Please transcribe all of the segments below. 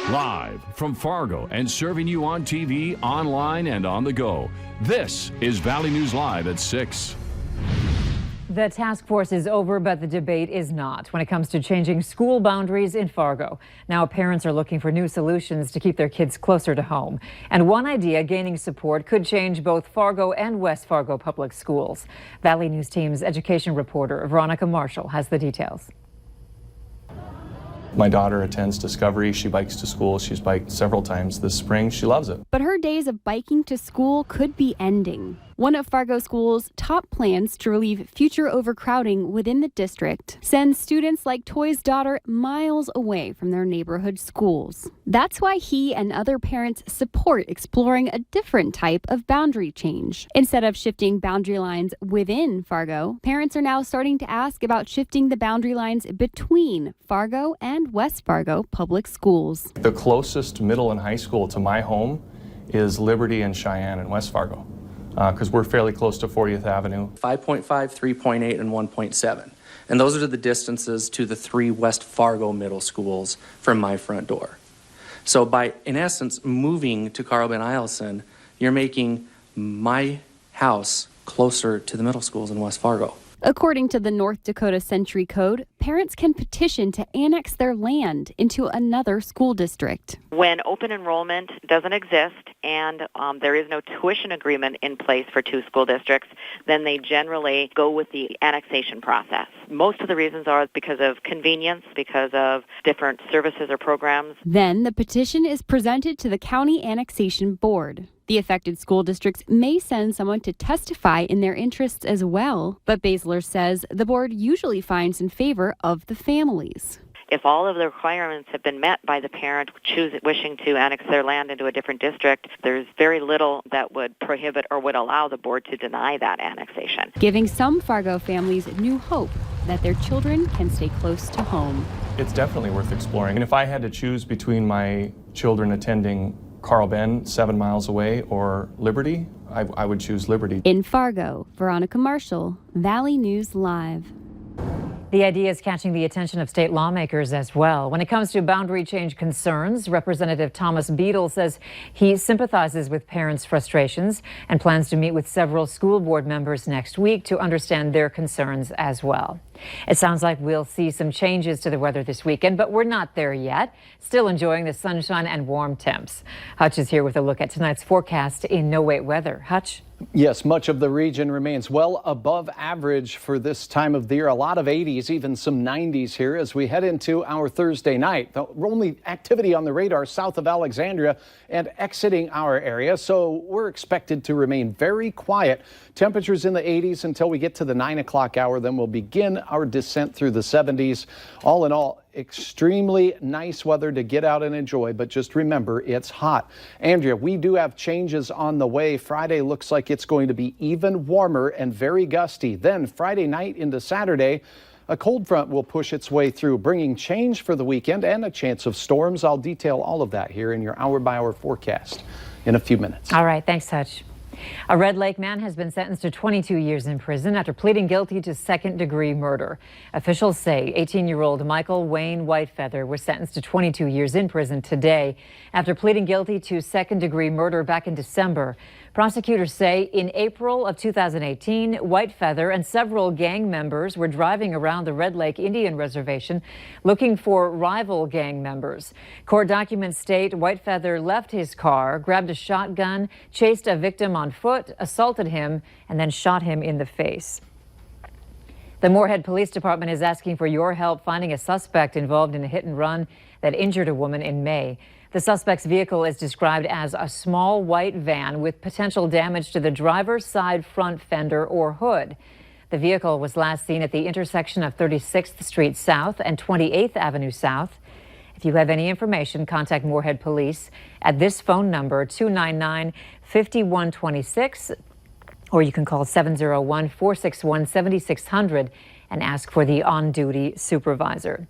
Live from Fargo and serving you on TV, online, and on the go. This is Valley News Live at 6. The task force is over, but the debate is not when it comes to changing school boundaries in Fargo. Now parents are looking for new solutions to keep their kids closer to home. And one idea gaining support could change both Fargo and West Fargo public schools. Valley News Team's education reporter Veronica Marshall has the details. My daughter attends Discovery. She bikes to school. She's biked several times this spring. She loves it. But her days of biking to school could be ending. One of Fargo School's top plans to relieve future overcrowding within the district sends students like Toy's daughter miles away from their neighborhood schools. That's why he and other parents support exploring a different type of boundary change. Instead of shifting boundary lines within Fargo, parents are now starting to ask about shifting the boundary lines between Fargo and West Fargo public schools. The closest middle and high school to my home is Liberty and Cheyenne in West Fargo. Because we're fairly close to 40th Avenue. 5.5, 3.8, and 1.7. And those are the distances to the 3 West Fargo middle schools from my front door. So by, in essence, moving to Carl Ben Eielson, you're making my house closer to the middle schools in West Fargo. According to the North Dakota Century Code, parents can petition to annex their land into another school district. When open enrollment doesn't exist and there is no tuition agreement in place for 2 school districts, then they generally go with the annexation process. Most of the reasons are because of convenience, because of different services or programs. Then the petition is presented to the County Annexation Board. The affected school districts may send someone to testify in their interests as well, but Baszler says the board usually finds in favor of the families. If all of the requirements have been met by the parent wishing to annex their land into a different district, there's very little that would prohibit or would allow the board to deny that annexation. Giving some Fargo families new hope that their children can stay close to home. It's definitely worth exploring. And if I had to choose between my children attending Carl Ben, 7 miles away, or Liberty, I would choose Liberty. In Fargo, Veronica Marshall, Valley News Live. The idea is catching the attention of state lawmakers as well. When it comes to boundary change concerns, Representative Thomas Beadle says he sympathizes with parents' frustrations and plans to meet with several school board members next week to understand their concerns as well. It sounds like we'll see some changes to the weather this weekend, but we're not there yet. Still enjoying the sunshine and warm temps. Hutch is here with a look at tonight's forecast in No Wait Weather. Hutch? Yes, much of the region remains well above average for this time of the year. A lot of 80s, even some 90s here as we head into our Thursday night. The only activity on the radar south of Alexandria and exiting our area, so we're expected to remain very quiet. Temperatures in the 80s until we get to the 9 o'clock hour. Then we'll begin our descent through the 70s. All in all, extremely nice weather to get out and enjoy, but just remember, it's hot. Andrea, we do have changes on the way. Friday looks like it's going to be even warmer and very gusty. Then Friday night into Saturday, a cold front will push its way through, bringing change for the weekend and a chance of storms. I'll detail all of that here in your hour-by-hour forecast in a few minutes. All right, thanks, Hutch. A Red Lake man has been sentenced to 22 years in prison after pleading guilty to second-degree murder. Officials say 18-year-old Michael Wayne Whitefeather was sentenced to 22 years in prison today after pleading guilty to second-degree murder back in December. Prosecutors say in April of 2018, Whitefeather and several gang members were driving around the Red Lake Indian Reservation looking for rival gang members. Court documents state Whitefeather left his car, grabbed a shotgun, chased a victim on foot, assaulted him, and then shot him in the face. The Moorhead Police Department is asking for your help finding a suspect involved in a hit and run that injured a woman in May. The suspect's vehicle is described as a small white van with potential damage to the driver's side front fender or hood. The vehicle was last seen at the intersection of 36th Street South and 28th Avenue South. If you have any information, contact Moorhead Police at this phone number, 299-5126, or you can call 701-461-7600 and ask for the on-duty supervisor.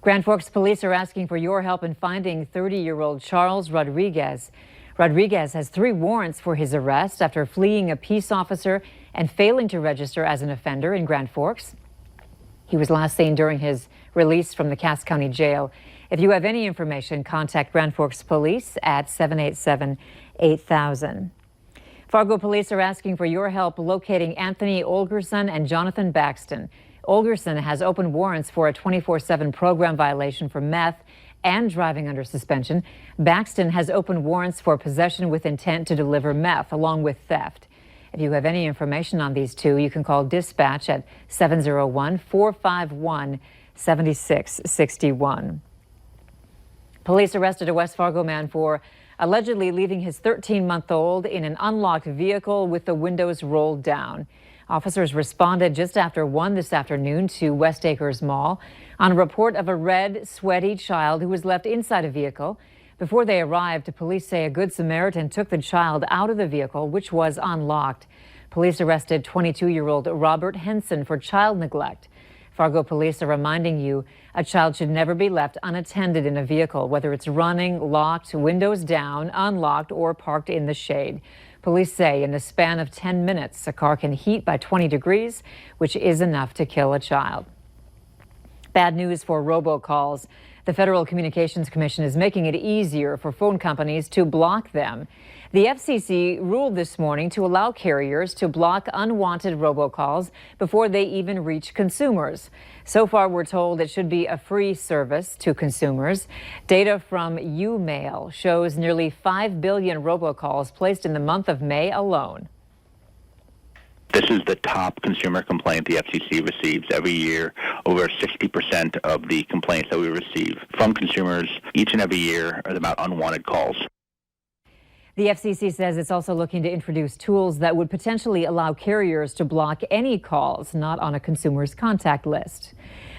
Grand Forks police are asking for your help in finding 30-year-old Charles Rodriguez. Rodriguez has 3 warrants for his arrest after fleeing a peace officer and failing to register as an offender in Grand Forks. He was last seen during his release from the Cass County Jail If you have any information, contact Grand Forks Police at 787-8000. Fargo police are asking for your help locating Anthony Olgerson and Jonathan Baxton. Olgerson has open warrants for a 24/7 program violation for meth and driving under suspension. Baxton has open warrants for possession with intent to deliver meth, along with theft. If you have any information on these two, you can call dispatch at 701-451-7661. Police arrested a West Fargo man for allegedly leaving his 13-month-old in an unlocked vehicle with the windows rolled down. Officers responded just after 1 this afternoon to West Acres Mall on a report of a red, sweaty child who was left inside a vehicle. Before they arrived, police say a Good Samaritan took the child out of the vehicle, which was unlocked. Police arrested 22-year-old Robert Henson for child neglect. Fargo police are reminding you a child should never be left unattended in a vehicle, whether it's running, locked, windows down, unlocked, or parked in the shade. Police say in the span of 10 minutes, a car can heat by 20 degrees, which is enough to kill a child. Bad news for robocalls. The Federal Communications Commission is making it easier for phone companies to block them. The FCC ruled this morning to allow carriers to block unwanted robocalls before they even reach consumers. So far, we're told it should be a free service to consumers. Data from YouMail shows nearly 5 billion robocalls placed in the month of May alone. This is the top consumer complaint the FCC receives every year. Over 60% of the complaints that we receive from consumers each and every year are about unwanted calls. The FCC says it's also looking to introduce tools that would potentially allow carriers to block any calls not on a consumer's contact list.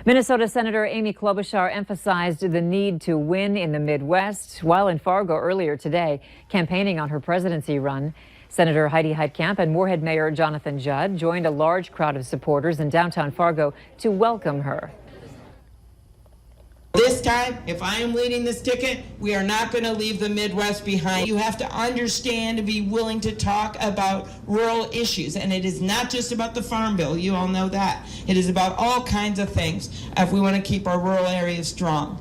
Minnesota Senator Amy Klobuchar emphasized the need to win in the Midwest while in Fargo earlier today, campaigning on her presidency run. Senator Heidi Heitkamp and Moorhead Mayor Jonathan Judd joined a large crowd of supporters in downtown Fargo to welcome her. This time, if I am leading this ticket, we are not going to leave the Midwest behind. You have to understand and be willing to talk about rural issues. And it is not just about the Farm Bill. You all know that. It is about all kinds of things if we want to keep our rural areas strong.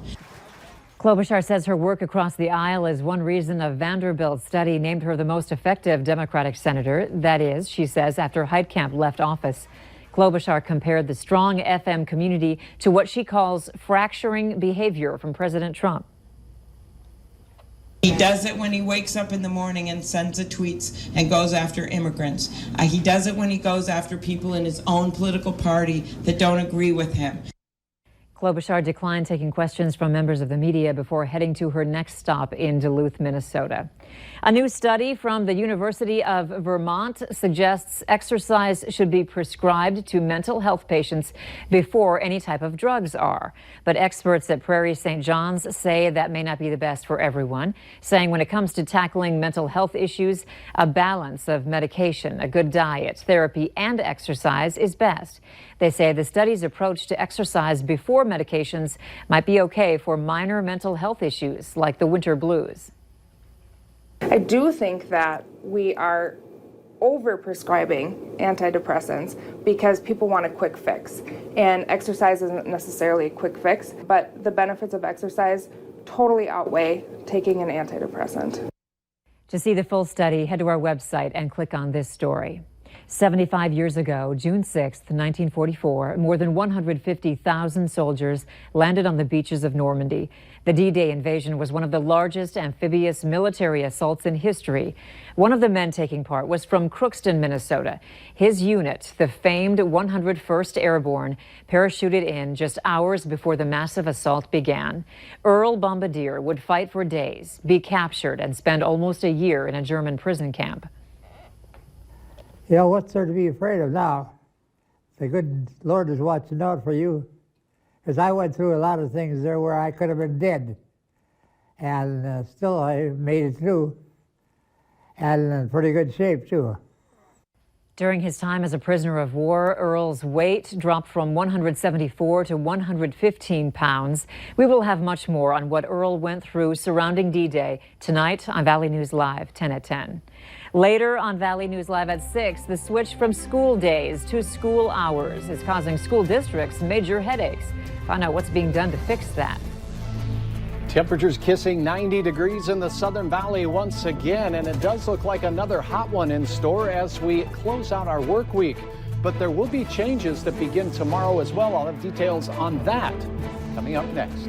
Klobuchar says her work across the aisle is one reason a Vanderbilt study named her the most effective Democratic senator. That is, she says, after Heitkamp left office. Klobuchar compared the strong FM community to what she calls fracturing behavior from President Trump. He does it when he wakes up in the morning and sends the tweets and goes after immigrants. He does it when he goes after people in his own political party that don't agree with him. Klobuchar declined taking questions from members of the media before heading to her next stop in Duluth, Minnesota. A new study from the University of Vermont suggests exercise should be prescribed to mental health patients before any type of drugs are. But experts at Prairie St. John's say that may not be the best for everyone, saying when it comes to tackling mental health issues, a balance of medication, a good diet, therapy, and exercise is best. They say the study's approach to exercise before medications might be okay for minor mental health issues like the winter blues. I do think that we are over-prescribing antidepressants because people want a quick fix. And exercise isn't necessarily a quick fix, but the benefits of exercise totally outweigh taking an antidepressant. To see the full study, head to our website and click on this story. 75 years ago, June 6, 1944, more than 150,000 soldiers landed on the beaches of Normandy. The D-Day invasion was one of the largest amphibious military assaults in history. One of the men taking part was from Crookston, Minnesota. His unit, the famed 101st Airborne, parachuted in just hours before the massive assault began. Earl Bombardier would fight for days, be captured, and spend almost a year in a German prison camp. You know, what's there to be afraid of now? The good Lord is watching out for you. Because I went through a lot of things there where I could have been dead. And still I made it through. And in pretty good shape, too. During his time as a prisoner of war, Earl's weight dropped from 174 to 115 pounds. We will have much more on what Earl went through surrounding D-Day tonight on Valley News Live, 10 at 10. Later on Valley News Live at 6, the switch from school days to school hours is causing school districts major headaches. Find out what's being done to fix that. Temperatures kissing 90 degrees in the Southern Valley once again, and it does look like another hot one in store as we close out our work week. But there will be changes that begin tomorrow as well. I'll have details on that coming up next.